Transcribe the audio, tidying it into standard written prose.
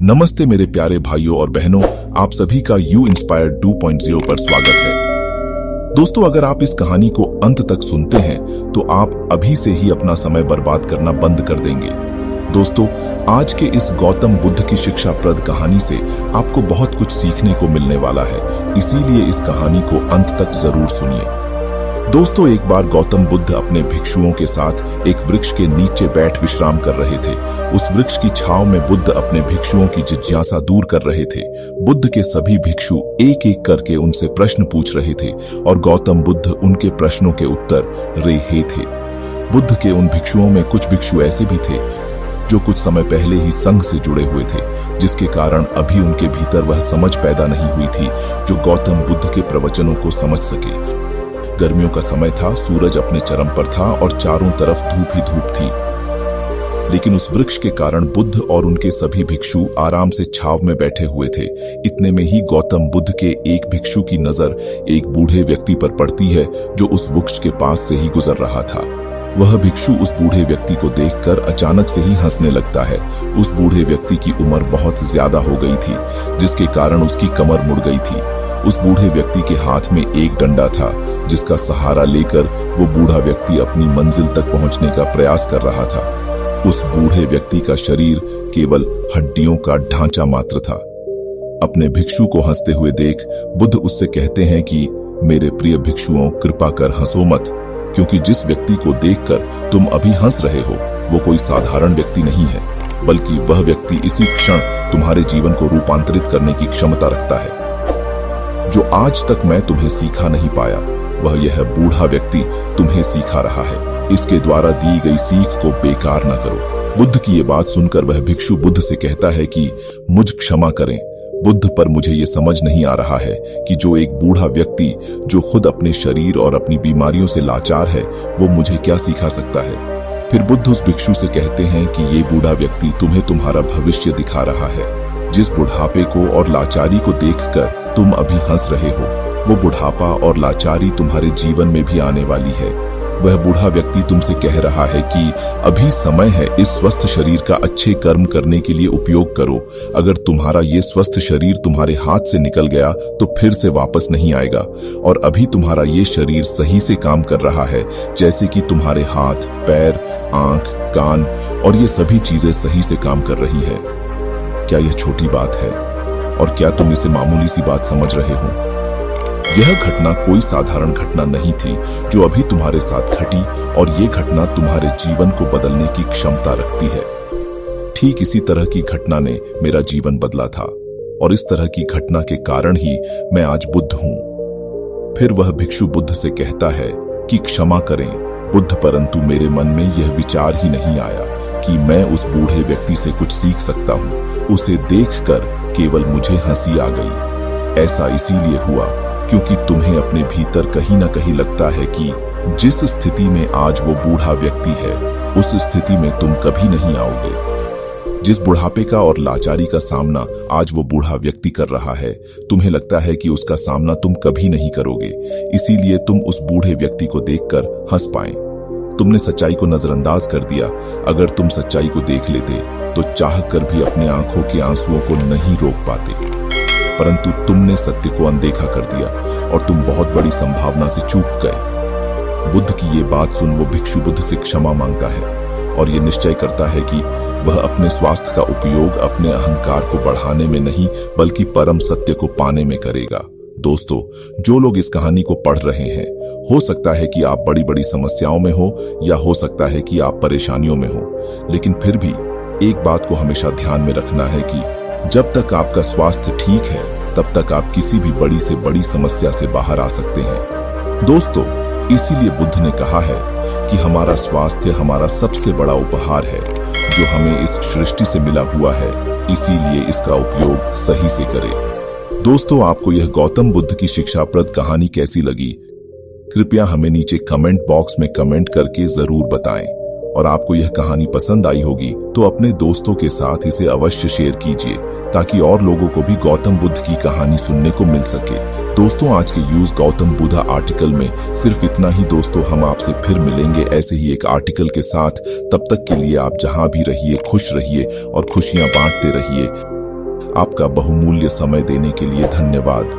नमस्ते मेरे प्यारे भाइयों और बहनों, आप सभी का यू इंस्पायर्ड 2.0 पर स्वागत है। दोस्तों, अगर आप इस कहानी को अंत तक सुनते हैं तो आप अभी से ही अपना समय बर्बाद करना बंद कर देंगे। दोस्तों, आज के इस गौतम बुद्ध की शिक्षाप्रद कहानी से आपको बहुत कुछ सीखने को मिलने वाला है, इसीलिए इस कहानी को अंत तक जरूर सुनिए। दोस्तों, एक बार गौतम बुद्ध अपने भिक्षुओं के साथ एक वृक्ष के नीचे बैठ विश्राम कर रहे थे। उस वृक्ष की छांव में बुद्ध अपने भिक्षुओं की जिज्ञासा दूर कर रहे थे। बुद्ध के सभी भिक्षु एक एक करके उनसे प्रश्न पूछ रहे थे और गौतम बुद्ध उनके प्रश्नों के उत्तर रहे थे। बुद्ध के उन भिक्षुओं में कुछ भिक्षु ऐसे भी थे जो कुछ समय पहले ही संघ से जुड़े हुए थे, जिसके कारण अभी उनके भीतर वह समझ पैदा नहीं हुई थी जो गौतम बुद्ध के प्रवचनों को समझ सके। गर्मियों का समय था, सूरज अपने चरम पर था और चारों तरफ धूप ही धूप थी। लेकिन उस वृक्ष के कारण बुद्ध और उनके सभी भिक्षु आराम से छाव में बैठे हुए थे। इतने में ही गौतम बुद्ध के एक भिक्षु की नजर एक बूढ़े व्यक्ति पर पड़ती है जो उस वृक्ष के पास से ही गुजर रहा था। वह भिक्षु उस बूढ़े व्यक्ति को देखकर अचानक से ही हंसने लगता है। उस बूढ़े व्यक्ति की उम्र बहुत ज्यादा हो गई थी, जिसके कारण उसकी कमर मुड़ गई थी। उस बूढ़े व्यक्ति के हाथ में एक डंडा था, जिसका सहारा लेकर वो बूढ़ा व्यक्ति अपनी मंजिल तक पहुंचने का प्रयास कर रहा था। उस बूढ़े व्यक्ति का शरीर केवल हड्डियों का ढांचा मात्र था। अपने भिक्षु को हंसते हुए देख बुद्ध उससे कहते हैं कि मेरे प्रिय भिक्षुओं, कृपा कर हंसो मत, क्योंकि जिस व्यक्ति को देखकर तुम अभी हंस रहे हो वो कोई साधारण व्यक्ति नहीं है, बल्कि वह व्यक्ति इसी क्षण तुम्हारे जीवन को रूपांतरित करने की क्षमता रखता है। जो आज तक मैं तुम्हें सिखा नहीं पाया, वह यह बूढ़ा व्यक्ति तुम्हें सिखा रहा है। इसके द्वारा दी गई सीख को बेकार न करो। बुद्ध की ये बात सुनकर वह भिक्षु बुद्ध से कहता है कि मुझ क्षमा करें बुद्ध, पर मुझे ये समझ नहीं आ रहा है कि जो एक बूढ़ा व्यक्ति जो खुद अपने शरीर और अपनी बीमारियों से लाचार है, वो मुझे क्या सिखा सकता है। फिर बुद्ध उस भिक्षु से कहते हैं कि ये बूढ़ा व्यक्ति तुम्हें तुम्हारा भविष्य दिखा रहा है। जिस बुढ़ापे को और लाचारी को देखकर तुम अभी हंस रहे हो, वो बुढ़ापा और लाचारी तुम्हारे जीवन में भी आने वाली है। वह बूढ़ा व्यक्ति तुमसे कह रहा है कि अभी समय है, इस स्वस्थ शरीर का अच्छे कर्म करने के लिए उपयोग करो। अगर तुम्हारा ये स्वस्थ शरीर तुम्हारे हाथ से निकल गया तो फिर से वापस नहीं आएगा, और अभी तुम्हारा ये शरीर सही से काम कर रहा है, जैसे कि तुम्हारे हाथ, पैर, आंख, कान और ये सभी चीजें सही से काम कर रही है। क्या यह छोटी बात है? और क्या तुम इसे मामूली सी बात समझ रहे हो? यह घटना कोई साधारण घटना नहीं थी जो अभी तुम्हारे साथ घटी, और ये घटना तुम्हारे जीवन को बदलने की क्षमता रखती है। ठीक इसी तरह की घटना ने मेरा जीवन बदला था, और इस तरह की घटना के कारण ही मैं आज बुद्ध हूं। फिर वह भिक्षु बुद्ध से कहता है कि क्षमा करें बुद्ध, परंतु मेरे मन में यह विचार ही नहीं आया कि मैं उस बूढ़े व्यक्ति से कुछ सीख सकता हूं। उसे देखकर केवल मुझे हंसी आ गई। ऐसा इसीलिए हुआ क्योंकि तुम्हें अपने भीतर कहीं ना कहीं लगता है कि जिस स्थिति में आज वो बूढ़ा व्यक्ति है, उस स्थिति में तुम कभी नहीं आओगे। जिस बुढ़ापे का और लाचारी का सामना आज वो बूढ़ा व्यक्ति कर रहा है, तुम्हें लगता है कि उसका सामना तुम कभी नहीं करोगे, इसीलिए तुम उस बूढ़े व्यक्ति को देखकर हंस पाए। तुमने सच्चाई को नजरअंदाज कर दिया। अगर तुम सच्चाई को देख लेते तो चाह कर भी अपने आंखों के आंसुओं को नहीं रोक पाते, परंतु तुमने सत्य को अनदेखा कर दिया और तुम बहुत बड़ी संभावना से चूक गए। बुद्ध की ये बात सुन वो भिक्षु बुद्ध से क्षमा मांगता है और ये निश्चय करता है कि वह अपने स्वास्थ्य का उपयोग अपने अहंकार को बढ़ाने में नहीं, बल्कि परम सत्य को पाने में करेगा। दोस्तों, जो लोग इस कहानी को पढ़ रहे हैं, हो सकता है कि आप बड़ी बड़ी समस्याओं में हो, या हो सकता है कि आप परेशानियों में हो, लेकिन फिर भी एक बात को हमेशा ध्यान में रखना है कि जब तक आपका स्वास्थ्य ठीक है, तब तक आप किसी भी बड़ी से बड़ी समस्या से बाहर आ सकते हैं। दोस्तों, इसीलिए बुद्ध ने कहा है कि हमारा स्वास्थ्य हमारा सबसे बड़ा उपहार है जो हमें इस सृष्टि से मिला हुआ है, इसीलिए इसका उपयोग सही से करें। दोस्तों, आपको यह गौतम बुद्ध की शिक्षाप्रद कहानी कैसी लगी? कृपया हमें नीचे कमेंट बॉक्स में कमेंट करके जरूर बताएं, और आपको यह कहानी पसंद आई होगी तो अपने दोस्तों के साथ इसे अवश्य शेयर कीजिए, ताकि और लोगों को भी गौतम बुद्ध की कहानी सुनने को मिल सके। दोस्तों, आज के यूज गौतम बुद्ध आर्टिकल में सिर्फ इतना ही। दोस्तों, हम आपसे फिर मिलेंगे ऐसे ही एक आर्टिकल के साथ। तब तक के लिए आप जहां भी रहिए खुश रहिए और खुशियां बांटते रहिए। आपका बहुमूल्य समय देने के लिए धन्यवाद।